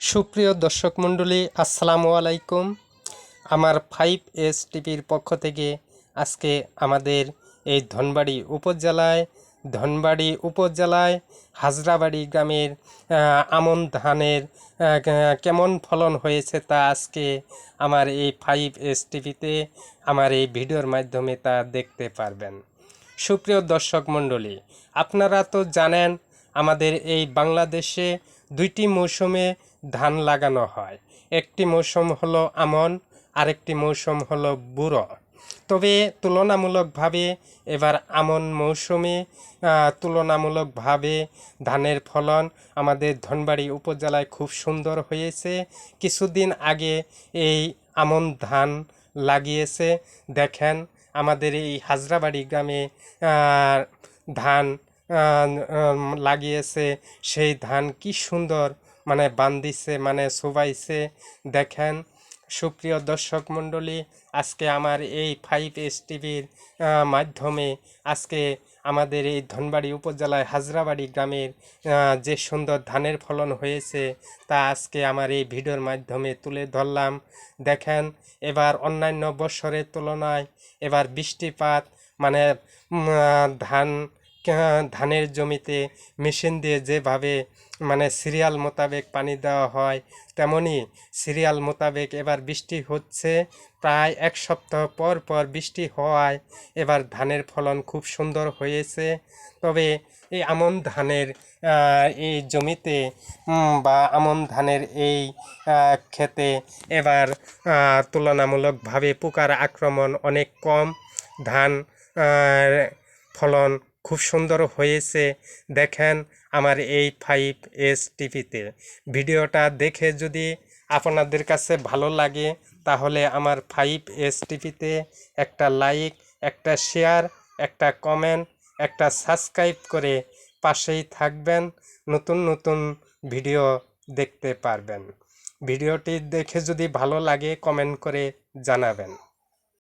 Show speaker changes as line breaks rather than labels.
সুপ্রিয় দর্শক মণ্ডলী, আসসালামু আলাইকুম। আমার 5S টিভির পক্ষ থেকে আজকে আমাদের এই ধনবাড়ি উপজেলায় হাজরাবাড়ি গ্রামের আমন ধানের কেমন ফলন হয়েছে তা আজকে আমার এই 5S টিভিতে আমার এই ভিডিওর মাধ্যমে তা দেখতে পারবেন। সুপ্রিয় দর্শক মণ্ডলী, আপনারা তো জানেন আমাদের এই বাংলাদেশে দুইটি মৌসুমে ধান লাগানো হয়। একটি মৌসুম হলো আমন, আরেকটি মৌসুম হলো বুরো। তবে তুলনামূলকভাবে এবার আমন মৌসুমে তুলনামূলকভাবে ধানের ফলন আমাদের ধনবাড়ি উপজেলায় খুব সুন্দর হয়েছে। কিছুদিন আগে এই আমন ধান লাগিয়েছে। দেখেন আমাদের এই হাজরাবাড়ি গ্রামে ধান লাগিয়েছে। সেই ধান কি সুন্দর বান্ধিছে, শোভাইছে। দেখেন সুপ্রিয় দর্শক মণ্ডলী, আজকে আমার এই 5S টিভির মাধ্যমে আজকে আমাদের এই ধনবাড়ি উপজেলায় হাজরাবাড়ি গ্রামের যে সুন্দর ধানের ফলন হয়েছে তা আজকে আমার এই ভিডিওর মাধ্যমে তুলে ধরলাম। দেখেন এবার অন্যান্য বছরের তুলনায় এবার বৃষ্টিপাত ধানের জমিতে মেশিন দিয়ে যেভাবে সিরিয়াল মোতাবেক পানি দেওয়া হয়, তেমনি সিরিয়াল মোতাবেক এবার বৃষ্টি হচ্ছে। প্রায় এক সপ্তাহ পর পর বৃষ্টি হওয়ায় এবার ধানের ফলন খুব সুন্দর হয়েছে। তবে এই আমন ধানের এই জমিতে বা আমন ধানের এই ক্ষেতে এবার তুলনামূলকভাবে পোকার আক্রমণ অনেক কম। ধান ফলন খুব সুন্দর হয়েছে। দেখেন আমার এই 5S টিভিতে ভিডিওটা দেখে যদি আপনাদের কাছে ভালো লাগে তাহলে আমার 5S টিভিতে একটা লাইক, একটা শেয়ার, একটা কমেন্ট, একটা সাবস্ক্রাইব করে পাশেই থাকবেন। নতুন নতুন ভিডিও দেখতে পারবেন। ভিডিওটি দেখে যদি ভালো লাগে কমেন্ট করে জানাবেন।